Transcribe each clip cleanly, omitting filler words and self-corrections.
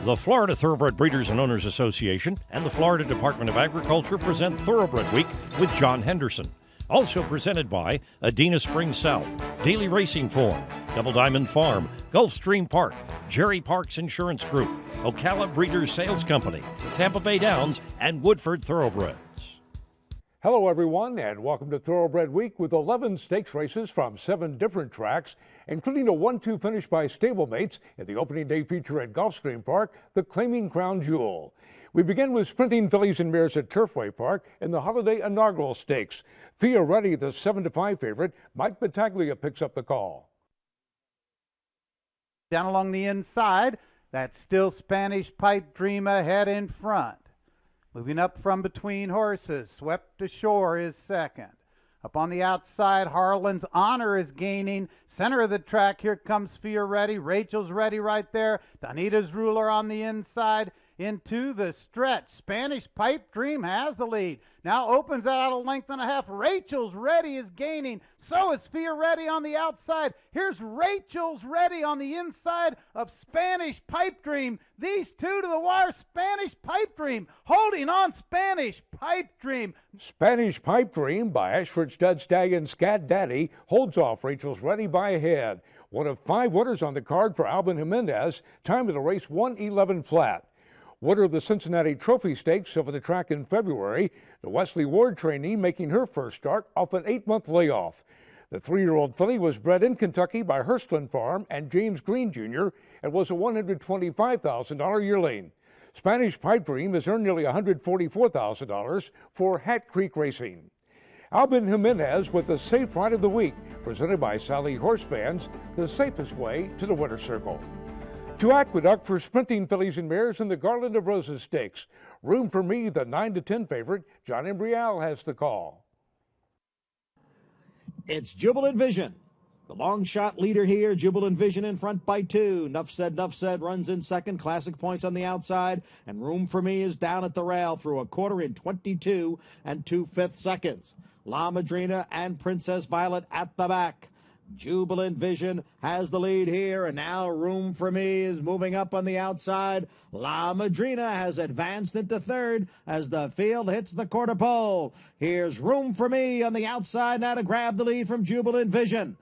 The Florida Thoroughbred Breeders and Owners Association and the Florida Department of Agriculture present Thoroughbred Week with John Henderson. Also presented by Adena Springs South, Daily Racing Form, Double Diamond Farm, Gulfstream Park, Jerry Parks Insurance Group, Ocala Breeders Sales Company, Tampa Bay Downs, and Woodford Thoroughbreds. Hello everyone, and welcome to Thoroughbred Week with 11 stakes races from 7 different tracks, including a 1-2 finish by stablemates in the opening day feature at Gulfstream Park, the Claiming Crown Jewel. We begin with sprinting fillies and mares at Turfway Park in the Holiday Inaugural Stakes. Fioretti, the 7-5 favorite. Mike Battaglia picks up the call. Down along the inside, that's still Spanish Pipe Dream ahead in front. Moving up from between horses, Swept Ashore is second. Up on the outside, Harlan's Honor is gaining. Center of the track, here comes Fioretti. Rachel's ready right there. Donita's Ruler on the inside. Into the stretch. Spanish Pipe Dream has the lead. Now opens out a length and a half. Rachel's Ready is gaining. So is Fioretti on the outside. Here's Rachel's Ready on the inside of Spanish Pipe Dream. These two to the wire. Spanish Pipe Dream holding on. Spanish Pipe Dream. Spanish Pipe Dream by Ashford Stud Stallion Scat Daddy holds off Rachel's Ready by a head. One of 5 winners on the card for Alvin Jimenez. Time of the race 1:11 flat. Winner of the Cincinnati Trophy Stakes over the track in February, the Wesley Ward trainee making her first start off an 8-month layoff. The 3-year-old filly was bred in Kentucky by Hirstland Farm and James Green Jr. and was a $125,000 yearling. Spanish Pipe Dream has earned nearly $144,000 for Hat Creek Racing. Alvin Jimenez with the Safe Ride of the Week, presented by Sally Horse Fans, the safest way to the winner's circle. To Aqueduct for sprinting fillies and mares in the Garland of Roses Stakes. Room for Me, the 9-10 favorite. John Embrial has the call. It's Jubilant Vision. The long shot leader here, Jubilant Vision in front by 2. Nuff Said runs in second. Classic Points on the outside. And Room for Me is down at the rail through a quarter in 22 and 2/5 seconds. La Madrina and Princess Violet at the back. Jubilant Vision has the lead here, and now Room for Me is moving up on the outside. La Madrina has advanced into third as the field hits the quarter pole. Here's Room for Me on the outside now to grab the lead from Jubilant Vision.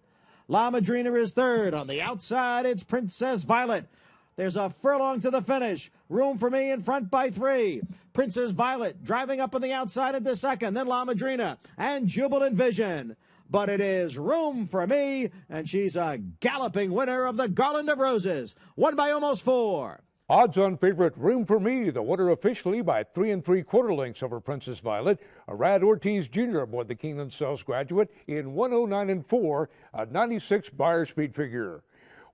La Madrina is third. On the outside, it's Princess Violet. There's a furlong to the finish. Room for Me in front by 3. Princess Violet driving up on the outside into second, then La Madrina and Jubilant Vision. But it is Room for Me, and she's a galloping winner of the Garland of Roses, won by almost 4. Odds-on favorite Room for Me, the winner officially by 3 3/4 lengths over Princess Violet. Arad Ortiz Jr. aboard the Keeneland Cells graduate in 109 4, a 96 Beyer speed figure.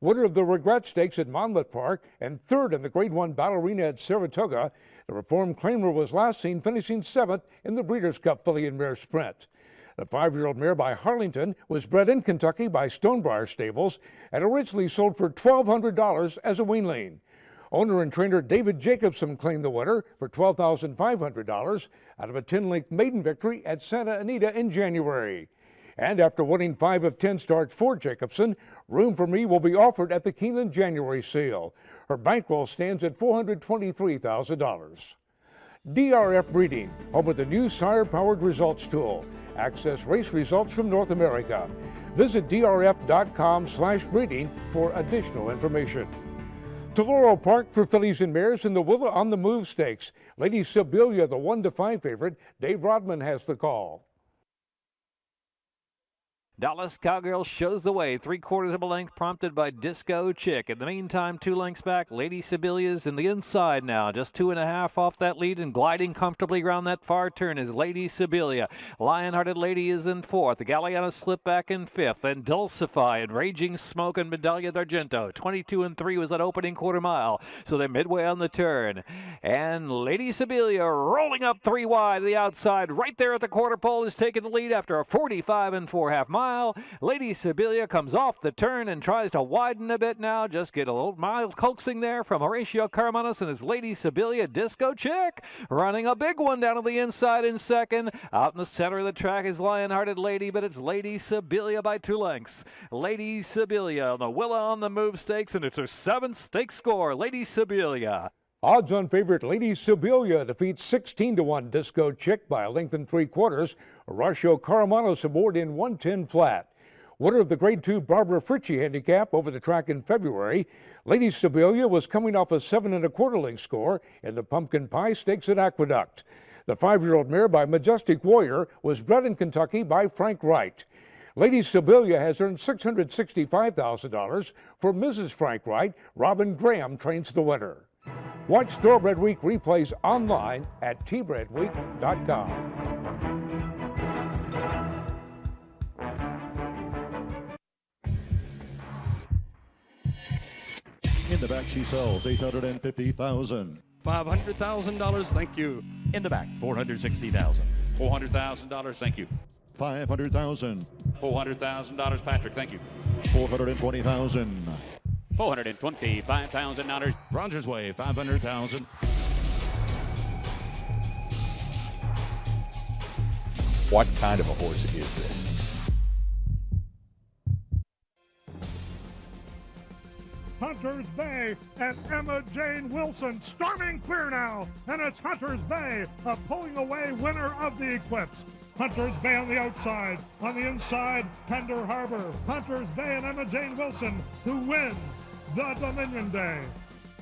Winner of the Regret Stakes at Monmouth Park and third in the Grade 1 Ballerina at Saratoga. The Reformed Claimer was last seen finishing 7th in the Breeders' Cup Filly and Mare Sprint. The 5-year-old mare by Harlington was bred in Kentucky by Stonebriar Stables and originally sold for $1,200 as a weanling. Owner and trainer David Jacobson claimed the winner for $12,500 out of a 10-length maiden victory at Santa Anita in January. And after winning 5 of 10 starts for Jacobson, Room for Me will be offered at the Keeneland January sale. Her bankroll stands at $423,000. DRF Breeding, home of the new sire-powered results tool. Access race results from North America. Visit drf.com/breeding for additional information. Telluro Park for fillies and mares in the Willa on the Move Stakes. Lady Sibilia, the 1-5 favorite. Dave Rodman has the call. Dallas Cowgirl shows the way, 3/4 of a length, prompted by Disco Chick. In the meantime, 2 lengths back, Lady Sibilia's in the inside now, just 2.5 off that lead and gliding comfortably around that far turn is Lady Sibilia. Lionhearted Lady is in 4th. The Galliana slip back in 5th, and Dulcify and Raging Smoke and Medaglia d'Argento. 22 3 was that opening quarter mile, so they're midway on the turn. And Lady Sibilia rolling up 3 wide to the outside, right there at the quarter pole, is taking the lead after a 45 4/2 mile. mile. Lady Sibylla comes off the turn and tries to widen a bit now. Just get a little mild coaxing there from Horatio Carmanis, and it's Lady Sibylla Disco Chick running a big one down to the inside in second. Out in the center of the track is Lionhearted Lady, but it's Lady Sibylla by 2 lengths. Lady Sibylla on the Willa on the Move Stakes, and it's her 7th stake score. Lady Sibylla. Odds-on favorite Lady Sibylla defeats 16-1 Disco Chick by a length and 3/4. Horatio Carmanis aboard in 110 flat. Winner of the Grade 2 Barbara Fritchie handicap over the track in February, Lady Sibylla was coming off a 7 1/4 length score in the Pumpkin Pie Stakes at Aqueduct. The 5-year-old mare by Majestic Warrior was bred in Kentucky by Frank Wright. Lady Sibylla has earned $665,000 for Mrs. Frank Wright. Robin Graham trains the winner. Watch Thoroughbred Week replays online at tbredweek.com. In the back, she sells $850,000. $500,000, thank you. In the back, $460,000. $400,000, thank you. $500,000. $400,000, Patrick, thank you. $420,000. $425,000. Rogers Way, $500,000. What kind of a horse is this? Hunter's Bay and Emma Jane Wilson storming clear now, and it's Hunter's Bay, a pulling away winner of the Eclipse. Hunter's Bay on the outside, on the inside, Tender Harbor. Hunter's Bay and Emma Jane Wilson who win the Dominion Day.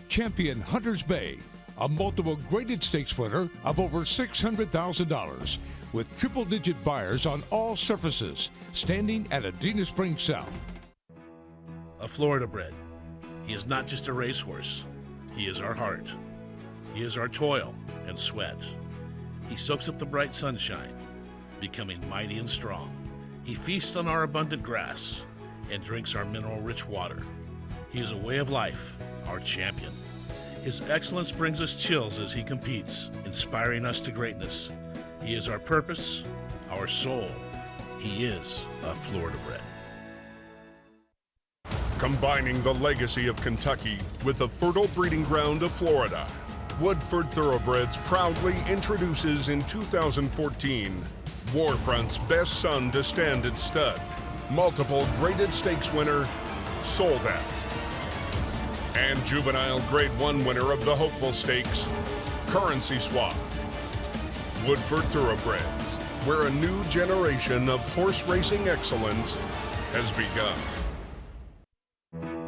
Champion Hunter's Bay, a multiple graded stakes winner of over $600,000 with triple-digit buyers on all surfaces, standing at Adena Springs South. A Florida bred. He is not just a racehorse. He is our heart. He is our toil and sweat. He soaks up the bright sunshine, becoming mighty and strong. He feasts on our abundant grass and drinks our mineral-rich water. He is a way of life, our champion. His excellence brings us chills as he competes, inspiring us to greatness. He is our purpose, our soul. He is a Florida bred. Combining the legacy of Kentucky with the fertile breeding ground of Florida, Woodford Thoroughbreds proudly introduces in 2014 Warfront's best son to standard stud, multiple graded stakes winner, Sold Out, and juvenile Grade 1 winner of the Hopeful Stakes, Currency Swap. Woodford Thoroughbreds, where a new generation of horse racing excellence has begun.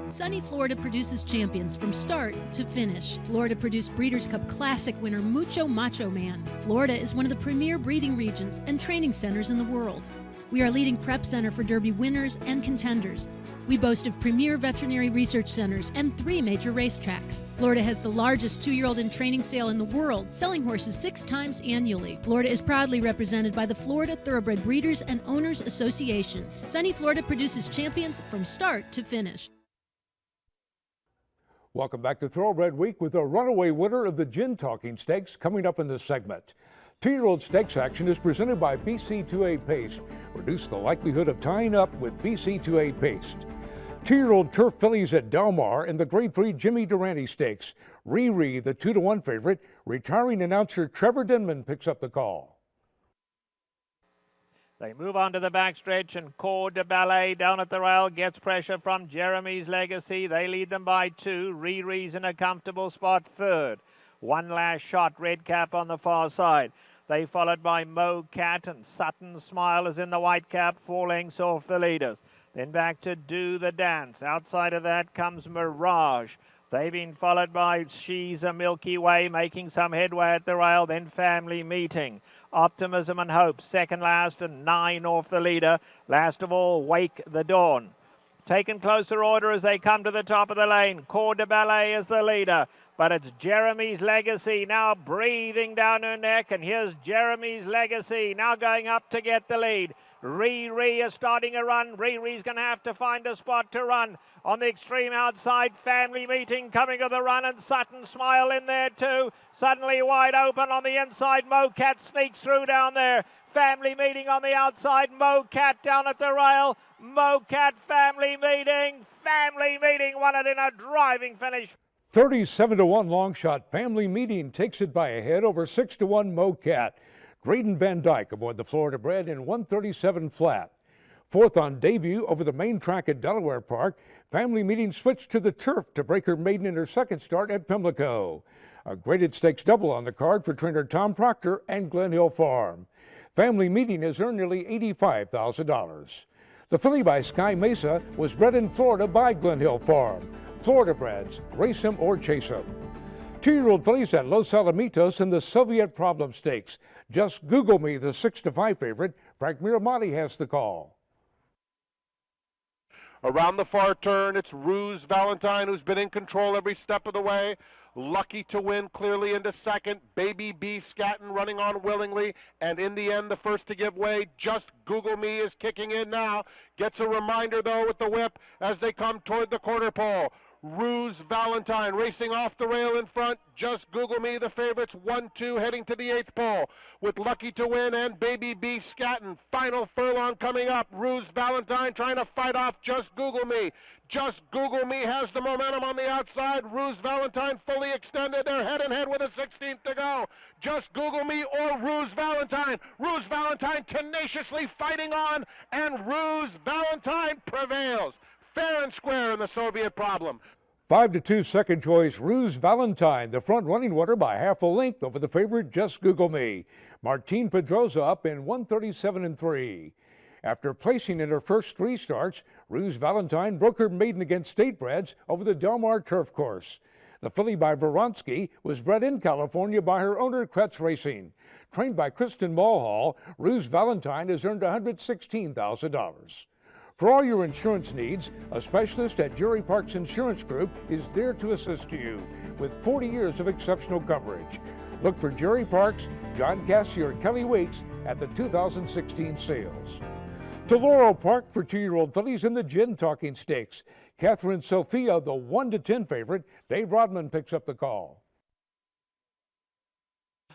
Sunny Florida produces champions from start to finish. Florida produced Breeders' Cup Classic winner Mucho Macho Man. Florida is one of the premier breeding regions and training centers in the world. We are a leading prep center for Derby winners and contenders. We boast of premier veterinary research centers and 3 major racetracks. Florida has the largest 2-year-old in training sale in the world, selling horses 6 times annually. Florida is proudly represented by the Florida Thoroughbred Breeders and Owners Association. Sunny Florida produces champions from start to finish. Welcome back to Thoroughbred Week with a runaway winner of the Gin Talking Stakes coming up in this segment. 2-year-old stakes action is presented by BC2A Paste. Reduce the likelihood of tying up with BC2A Paste. 2-year-old Turf Fillies at Del Mar in the Grade 3 Jimmy Durante Stakes. Riri, the 2-1 favorite. Retiring announcer Trevor Denman picks up the call. They move on to the backstretch, and Corps de Ballet down at the rail gets pressure from Jeremy's Legacy. They lead them by 2. Riri's in a comfortable spot third. One last shot, Red Cap on the far side. They followed by Mo Cat, and Sutton Smile is in the white cap, 4 lengths off the leaders. Then back to Do the Dance. Outside of that comes Mirage. They've been followed by She's a Milky Way, making some headway at the rail. Then Family Meeting. Optimism and Hope, second last, and 9 off the leader. Last of all, Wake the Dawn. Taken closer order as they come to the top of the lane. Corps de Ballet is the leader, but it's Jeremy's Legacy now breathing down her neck, and here's Jeremy's Legacy now going up to get the lead. Riri is starting a run. Riri's going to have to find a spot to run. On the extreme outside, Family Meeting coming to the run, and Sutton Smile in there too. Suddenly wide open on the inside. Mocat sneaks through down there. Family Meeting on the outside. Mocat down at the rail. Mocat, Family Meeting. Family Meeting won it in a driving finish. 37-1 long shot. Family Meeting takes it by a head over 6-1 Mocat. Graydon Van Dyke aboard the Florida Bred in 137 flat. Fourth on debut over the main track at Delaware Park. Family Meeting switched to the turf to break her maiden in her second start at Pimlico. A graded stakes double on the card for trainer Tom Proctor and Glen Hill Farm. Family Meeting has earned nearly $85,000. The filly by Sky Mesa was bred in Florida by Glen Hill Farm. Florida breds, race him or chase him. 2-year-old fillies at Los Alamitos in the Soviet Problem Stakes. Just Google Me, the 6-5 favorite. Frank Miramati has the call. Around the far turn, it's Ruse Valentine, who's been in control every step of the way. Lucky to Win clearly into second. Baby B Scatton running on willingly. And in the end, the first to give way. Just Google Me is kicking in now. Gets a reminder, though, with the whip as they come toward the quarter pole. Ruse Valentine racing off the rail in front. Just Google Me, the favorites, 1-2 heading to the 8th pole with Lucky to Win and Baby B Scatton. Final furlong coming up. Ruse Valentine trying to fight off Just Google Me. Just Google Me has the momentum on the outside. Ruse Valentine fully extended. They're head and head with a 16th to go. Just Google Me or Ruse Valentine. Ruse Valentine tenaciously fighting on, and Ruse Valentine prevails. Fair and square in the Soviet Problem. 5-2 second choice Ruse Valentine, the front running water by half a length over the favorite Just Google Me. Martine Pedroza up in 137-3. After placing in her first 3 starts, Ruse Valentine broke her maiden against state breds over the Del Mar turf course. The filly by Voronsky was bred in California by her owner Kretz Racing. Trained by Kristen Mulhall, Ruse Valentine has earned $116,000. For all your insurance needs, a specialist at Jerry Parks Insurance Group is there to assist you with 40 years of exceptional coverage. Look for Jerry Parks, John Cassie, or Kelly Waits at the 2016 sales. To Laurel Park for 2-year-old fillies in the Gin Talking Stakes. Catherine Sophia, the 1-10 favorite. Dave Rodman picks up the call.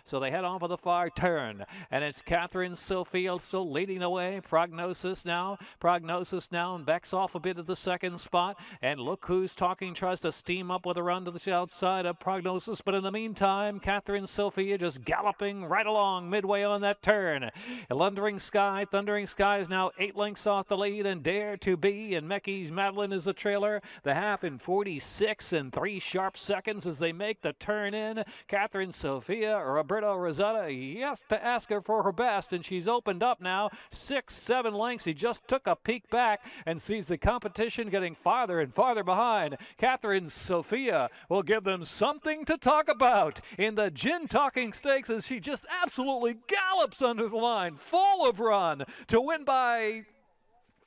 So they head on for the far turn, and it's Catherine Sophia still leading the way. Prognosis now, and backs off a bit at the second spot. And look who's talking, tries to steam up with a run to the outside of Prognosis. But in the meantime, Catherine Sophia just galloping right along midway on that turn. Thundering Sky is now 8 lengths off the lead, and Dare to Be and Mecky's Madeline is the trailer. The half in 46 and 3 sharp seconds as they make the turn in. Catherine Sophia, Roberto Rosetta, yes, to ask her for her best, and she's opened up now 6-7 lengths. He just took a peek back and sees the competition getting farther and farther behind. Catherine Sophia will give them something to talk about in the Gin Talking Stakes as she just absolutely gallops under the line, full of run to win by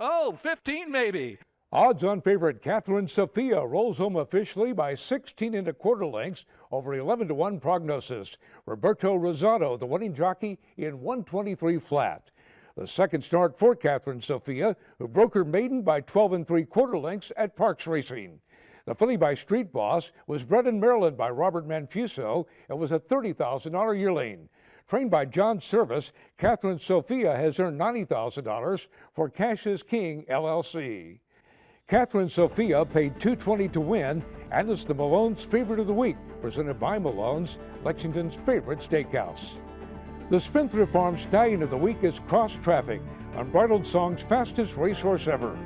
15 maybe. Odds-on favorite Catherine Sophia rolls home officially by 16 1/4 lengths over 11-1 Prognosis. Roberto Rosado, the winning jockey, in 123 flat. The second start for Catherine Sophia, who broke her maiden by 12 3/4 lengths at Parks Racing. The filly by Street Boss was bred in Maryland by Robert Manfuso and was a $30,000 yearling. Trained by John Service, Catherine Sophia has earned $90,000 for Cash is King, LLC. Catherine Sophia paid $220 to win and is the Malone's Favorite of the Week, presented by Malone's, Lexington's favorite steakhouse. The Spendthrift Farm Stallion of the Week is Cross Traffic, Unbridled Song's fastest racehorse ever.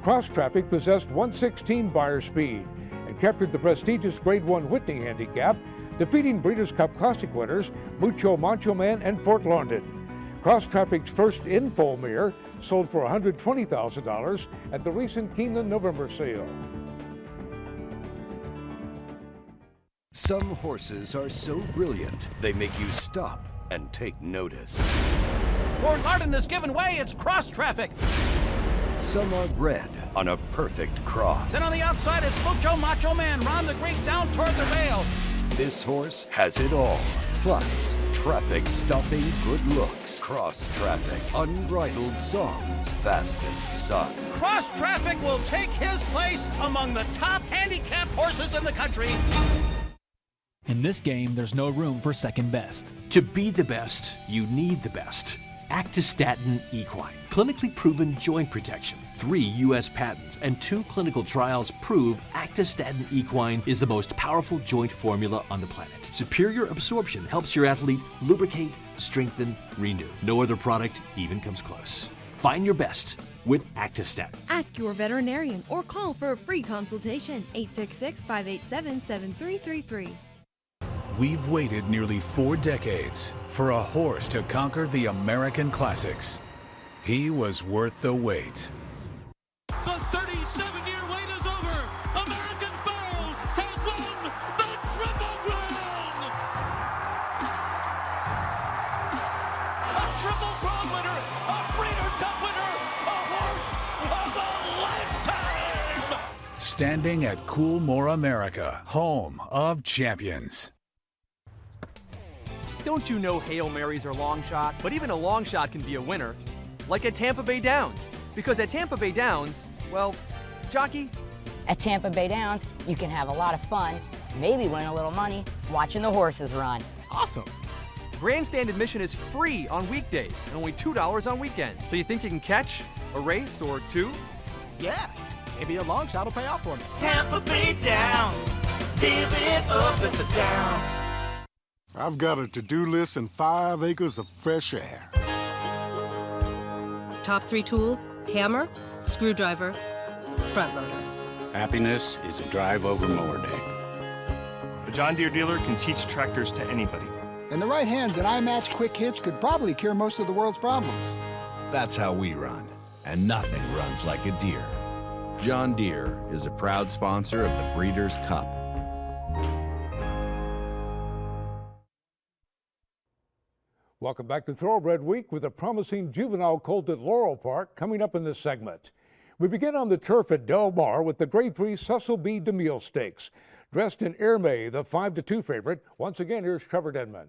Cross Traffic possessed 116 Beyer speed and captured the prestigious Grade 1 Whitney handicap, defeating Breeders' Cup Classic winners Mucho Macho Man and Fort Larned. Cross Traffic's first in-foal mare sold for $120,000 at the recent Keeneland November sale. Some horses are so brilliant, they make you stop and take notice. Fort Larned is giving way, it's Cross Traffic. Some are bred on a perfect cross. Then on the outside is Mucho Macho Man, Ron the Greek down toward the rail. This horse has it all. Plus, traffic-stopping good looks. Cross Traffic. Unbridled songs. Fastest son. Cross Traffic will take his place among the top handicapped horses in the country. In this game, there's no room for second best. To be the best, you need the best. Actistatin Equine. Clinically proven joint protection. 3 U.S. patents and 2 clinical trials prove Actistatin Equine is the most powerful joint formula on the planet. Superior absorption helps your athlete lubricate, strengthen, renew. No other product even comes close. Find your best with Actistatin. Ask your veterinarian or call for a free consultation. 866-587-7333. We've waited nearly 4 decades for a horse to conquer the American Classics. He was worth the wait. The 37-year wait is over. American Pharoah has won the Triple Crown. A Triple Crown winner, a Breeders' Cup winner, a horse of a lifetime. Standing at Coolmore America, home of champions. Don't you know Hail Marys are long shots? But even a long shot can be a winner. Like at Tampa Bay Downs. Because at Tampa Bay Downs, well, jockey? At Tampa Bay Downs, you can have a lot of fun, maybe win a little money, watching the horses run. Awesome. Grandstand admission is free on weekdays and only $2 on weekends. So you think you can catch a race or 2? Yeah, maybe a long shot will pay off for me. Tampa Bay Downs, live it up at the Downs. I've got a to-do list and 5 acres of fresh air. Top 3 tools: hammer, screwdriver, front loader. Happiness is a drive-over mower deck. A John Deere dealer can teach tractors to anybody. In the right hands, an iMatch Quick Hitch could probably cure most of the world's problems. That's how we run, and nothing runs like a Deere. John Deere is a proud sponsor of the Breeders' Cup. Welcome back to Thoroughbred Week with a promising juvenile colt at Laurel Park coming up in this segment. We begin on the turf at Del Mar with the Grade 3 Cecil B. DeMille Stakes. Dressed in Airmay, the 5-2 favorite. Once again, here's Trevor Denman.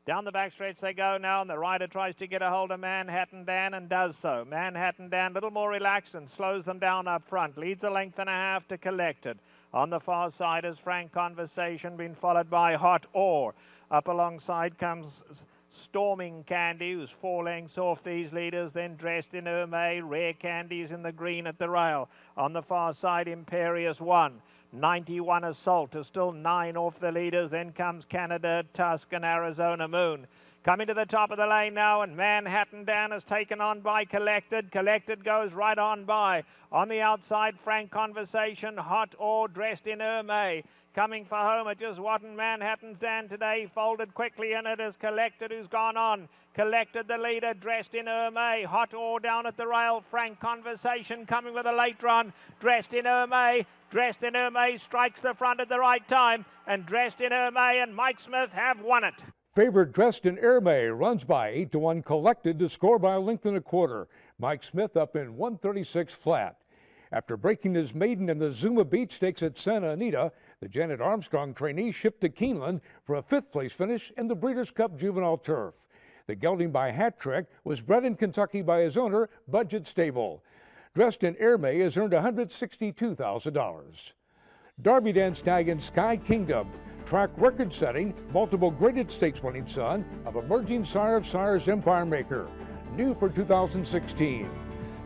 Down the backstretch they go now, and the rider tries to get a hold of Manhattan Dan and does so. Manhattan Dan a little more relaxed and slows them down up front. Leads a length and a half to Collected. On the far side is Frank Conversation, being followed by Hot Ore. Up alongside comes Storming Candy, who's 4 lengths off these leaders, then Dressed in Hermé. Rare Candy's in the green at the rail. On the far side, Imperious One. 91 Assault is still 9 off the leaders. Then comes Canada, Tusk, and Arizona Moon. Coming to the top of the lane now, and Manhattan Dan is taken on by Collected. Collected goes right on by. On the outside, Frank Conversation, Hot Ore, Dressed in Hermé. Coming for home, it just wasn't Manhattan's Dan today. Folded quickly in it is Collected, who's gone on. Collected the leader, Dressed in Hermé. Hot Ore down at the rail. Frank Conversation coming with a late run. Dressed in Hermé. Dressed in Hermé strikes the front at the right time. And Dressed in Hermé and Mike Smith have won it. Favorite Dressed in Airmay runs by 8-1 Collected to score by a length and a quarter. Mike Smith up in 136 flat. After breaking his maiden in the Zuma Beach Stakes at Santa Anita, the Janet Armstrong trainee shipped to Keeneland for a 5th place finish in the Breeders' Cup Juvenile Turf. The gelding by Hat Trick was bred in Kentucky by his owner, Budget Stable. Dressed in Airmay has earned $162,000. Derby Dance tag in Sky Kingdom, track record-setting, multiple graded stakes winning son of emerging sire of sires Empire Maker, new for 2016.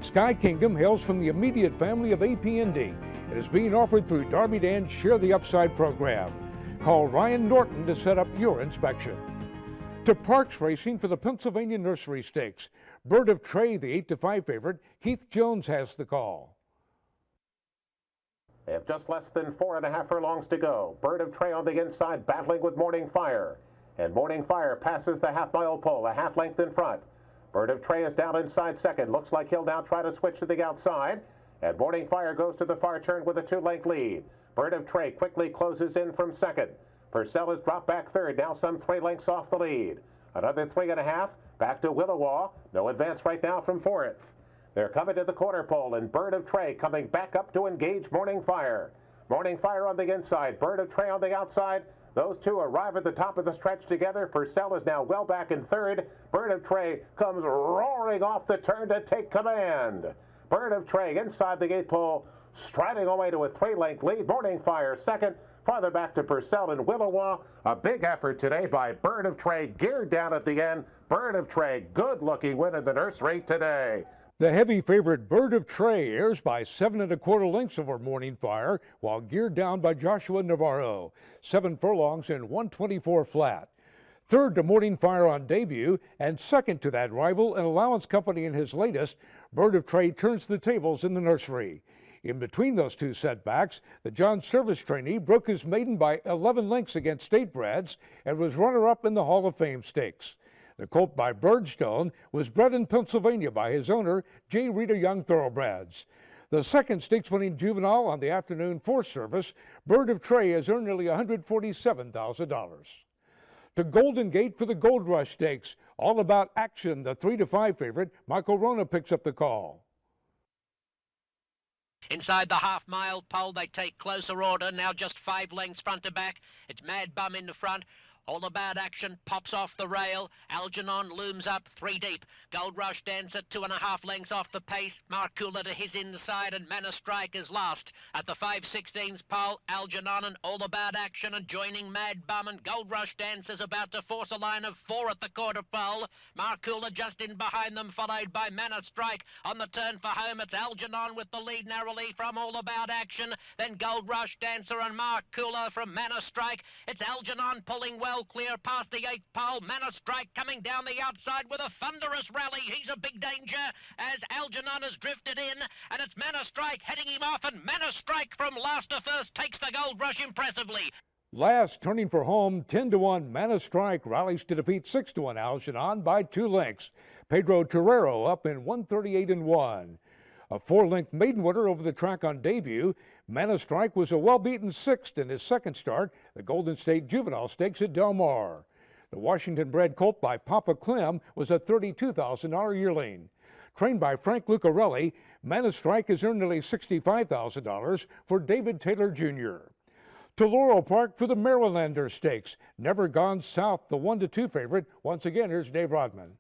Sky Kingdom hails from the immediate family of AP&D. It is being offered through Derby Dan's Share the Upside program. Call Ryan Norton to set up your inspection. To Parks Racing for the Pennsylvania Nursery Stakes. Bird of Trey, the 8-5 favorite. Keith Jones has the call. They have just less than 4.5 furlongs to go. Bird of Trey on the inside, battling with Morning Fire. And Morning Fire passes the half-mile pole, a half length in front. Bird of Trey is down inside second. Looks like he'll now try to switch to the outside. And Morning Fire goes to the far turn with a 2-length lead. Bird of Trey quickly closes in from second. Purcell has dropped back third, now some 3 lengths off the lead. Another 3.5, back to Willowaw. No advance right now from fourth. They're coming to the quarter pole, and Bird of Trey coming back up to engage Morning Fire. Morning Fire on the inside, Bird of Trey on the outside. Those two arrive at the top of the stretch together. Purcell is now well back in third. Bird of Trey comes roaring off the turn to take command. Bird of Trey inside the gate pole, striding away to a 3-length lead. Morning Fire second. Farther back to Purcell and Willowa. A big effort today by Bird of Trey, geared down at the end. Bird of Trey, good-looking win in the nursery today. The heavy favorite Bird of Trey airs by 7 1/4 lengths over Morning Fire, while geared down by Joshua Navarro. 7 furlongs and 124 flat. Third to Morning Fire on debut, and second to that rival and Allowance Company in his latest. Bird of Trey turns the tables in the nursery. In between those two setbacks, the John Service trainee broke his maiden by 11 lengths against Statebreds and was runner-up in the Hall of Fame Stakes. The colt by Birdstone was bred in Pennsylvania by his owner, J. Rita Young Thoroughbreds. The second stakes-winning juvenile on the afternoon Force Service, Bird of Trey has earned nearly $147,000. To Golden Gate for the Gold Rush Stakes. All about action, the 3 to 5 favorite, Michael Rona picks up the call. Inside the half-mile pole, they take closer order, now just 5 lengths front to back. It's Mad Bum in the front. All About Action pops off the rail. Algernon looms up 3 deep. Gold Rush Dancer 2.5 lengths off the pace. Marcula to his inside, and Manor Strike is last. At the 5/16 pole, Algernon and All About Action and joining Mad Bum, and Gold Rush Dancer's about to force a line of 4 at the quarter pole. Marcula just in behind them, followed by Manor Strike. On the turn for home, it's Algernon with the lead narrowly from All About Action. Then Gold Rush Dancer and Marcula from Manor Strike. It's Algernon pulling well clear past the 8th pole. Manor Strike coming down the outside with a thunderous rally. He's a big danger as Algernon has drifted in, and it's Manor Strike heading him off, and Manor Strike from last to first takes the Gold Rush impressively. Last, turning for home, 10 to 1, Manor Strike rallies to defeat 6 to 1 Algernon by 2 lengths. Pedro Torrero up in 138 and 1. A 4-length maiden winner over the track on debut. Manor Strike was a well-beaten 6th in his second start, the Golden State Juvenile Stakes at Del Mar. The Washington-bred colt by Papa Clem was a $32,000 yearling. Trained by Frank Lucarelli, Manor Strike has earned nearly $65,000 for David Taylor Jr. To Laurel Park for the Marylander Stakes. Never Gone South, the 1 to 2 favorite. Once again, here's Dave Rodman.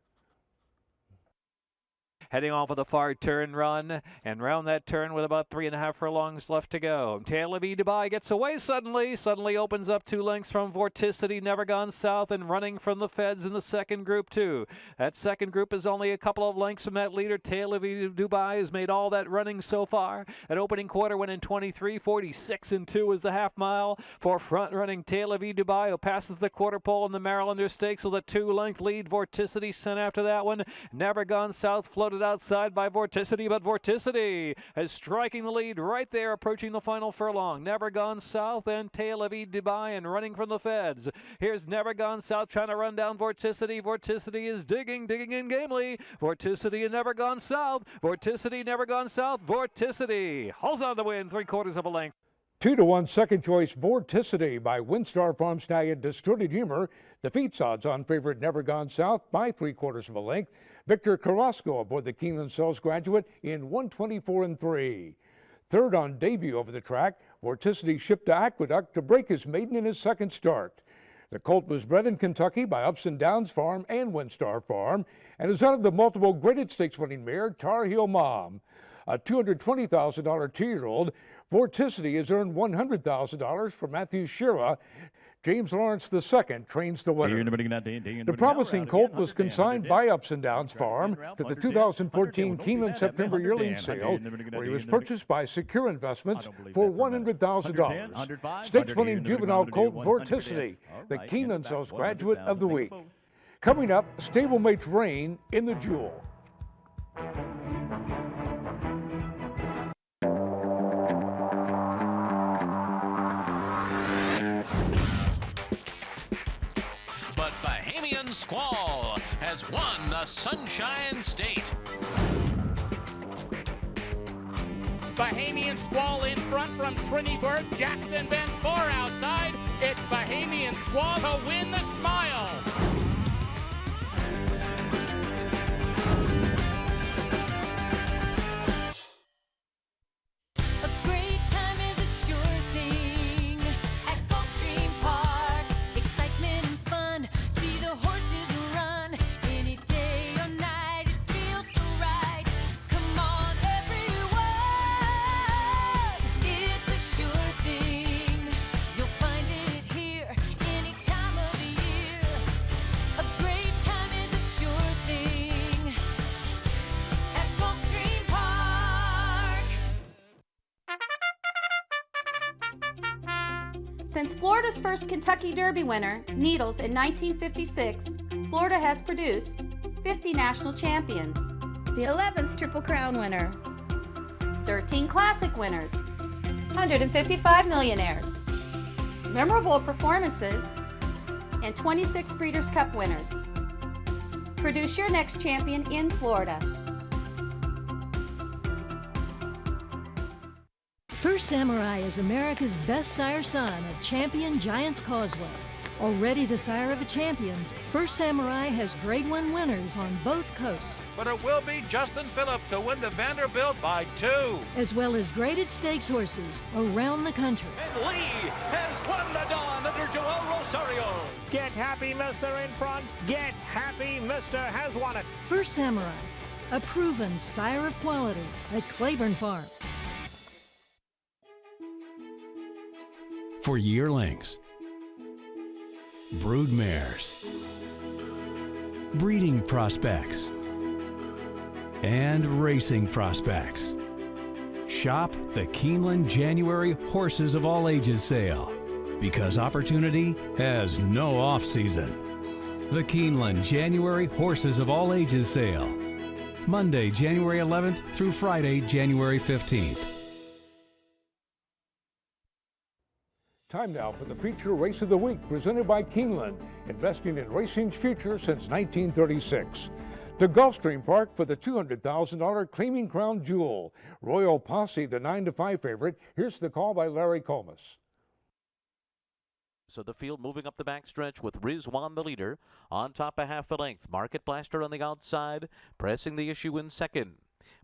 Heading off with a far turn run, and round that turn with about 3.5 furlongs left to go. Tail of Dubai gets away suddenly opens up 2 lengths from Vorticity, Never Gone South, and running from the Feds in the second group too. That second group is only a couple of lengths from that leader. Tail of Dubai has made all that running so far. That opening quarter went in 23:46 and 2 is the half mile for front running Tail of Dubai, who passes the quarter pole in the Marylander Stakes with a 2-length lead. Vorticity sent after that one. Never Gone South floated outside by Vorticity, but Vorticity is striking the lead right there, approaching the final furlong. Never Gone South and Tail of Dubai and running from the Feds. Here's Never Gone South trying to run down Vorticity. Vorticity is digging in gamely. Vorticity and Never Gone South. Vorticity, Never Gone South. Vorticity holds on to win 3/4 of a length. 2 to 1 second choice Vorticity by Windstar Farm Stallion Distorted Humor defeats odds-on favorite Never Gone South by 3/4 of a length. Victor Carrasco aboard the Keeneland Sells Graduate in 124 and 3. Third on debut over the track, Vorticity shipped to Aqueduct to break his maiden in his second start. The colt was bred in Kentucky by Ups and Downs Farm and Windstar Farm and is out of the multiple graded stakes winning mare Tar Heel Mom. A $220,000 2-year-old, Vorticity has earned $100,000 from Matthew Shira. James Lawrence II trains the winner. The promising colt was consigned by Ups and Downs Farm to the 2014 Keeneland September yearling sale, where he was purchased by Secure Investments for $100,000. Stakes-winning juvenile colt Vorticity, the Keeneland Sells Graduate of the Week. Coming up, stablemates reign in the Jewel. Squall has won the Sunshine State. Bahamian Squall in front from Triniburg. Jackson Bend 4 outside. It's Bahamian Squall to win the Smile. A great time is a sure thing at Gulfstream Park. Since Florida's first Kentucky Derby winner, Needles, in 1956, Florida has produced 50 national champions, The 11th Triple Crown winner, 13 classic winners, 155 millionaires, memorable performances, and 26 Breeders' Cup winners. Produce your next champion in Florida. First Samurai is America's best sire son of champion Giants Causeway. Already the sire of a champion, First Samurai has Grade 1 winners on both coasts, But it will be Justin Phillip to win the Vanderbilt by 2. as well as graded stakes horses around the country. And Lee has won the Dawn under Joel Rosario. Get Happy Mister in front. Get Happy Mister has won it. First Samurai, a proven sire of quality at Claiborne Farm. For yearlings, brood mares, breeding prospects, and racing prospects. Shop the Keeneland January Horses of All Ages sale, because opportunity has no off-season. The Keeneland January Horses of All Ages sale, Monday, January 11th through Friday, January 15th. Time now for the Feature Race of the Week, presented by Keeneland, investing in racing's future since 1936. To Gulfstream Park for the $200,000 Claiming Crown Jewel. Royal Posse, the 9-5 favorite. Here's the call by Larry Comas. So the field moving up the backstretch with Rizwan the leader. On top a half a length. Market Blaster on the outside, pressing the issue in second.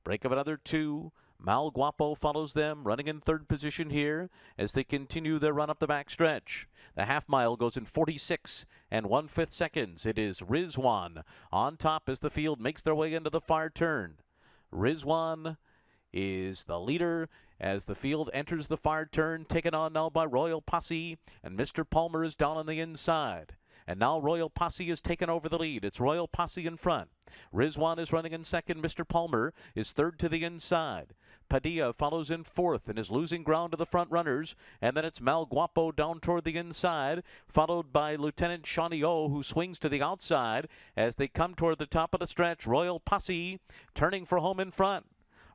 Break of another 2. Mal Guapo follows them, running in third position here as they continue their run up the backstretch. The half mile goes in 46 1/5 seconds. It is Rizwan on top as the field makes their way into the far turn. Rizwan is the leader as the field enters the far turn, taken on now by Royal Posse, and Mr. Palmer is down on the inside. And now Royal Posse has taken over the lead. It's Royal Posse in front. Rizwan is running in second. Mr. Palmer is third to the inside. Padilla follows in fourth and is losing ground to the front runners. And then it's Mal Guapo down toward the inside, followed by Lieutenant Shawnee O, who swings to the outside as they come toward the top of the stretch. Royal Posse turning for home in front.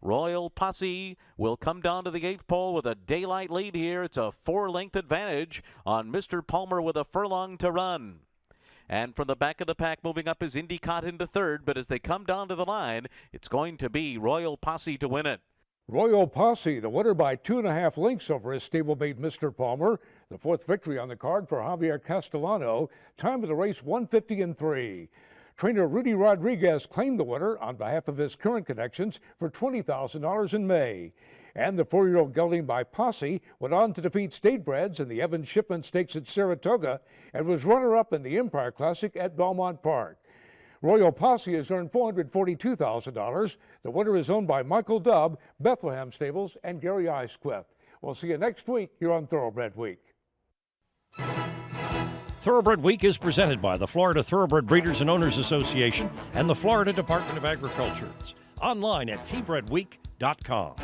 Royal Posse will come down to the 8th pole with a daylight lead here. It's a 4-length advantage on Mr. Palmer with a furlong to run. And from the back of the pack moving up is Endicott into third, but as they come down to the line, it's going to be Royal Posse to win it. Royal Posse, the winner by 2.5 lengths over his stablemate Mr. Palmer. The 4th victory on the card for Javier Castellano. Time of the race 1:50 Trainer Rudy Rodriguez claimed the winner on behalf of his current connections for $20,000 in May. And the 4-year-old gelding by Posse went on to defeat Statebreds in the Evans Shipment Stakes at Saratoga and was runner-up in the Empire Classic at Belmont Park. Royal Posse has earned $442,000. The winner is owned by Michael Dubb, Bethlehem Stables, and Gary Isquith. We'll see you next week here on Thoroughbred Week. Thoroughbred Week is presented by the Florida Thoroughbred Breeders and Owners Association and the Florida Department of Agriculture. Online at tbredweek.com.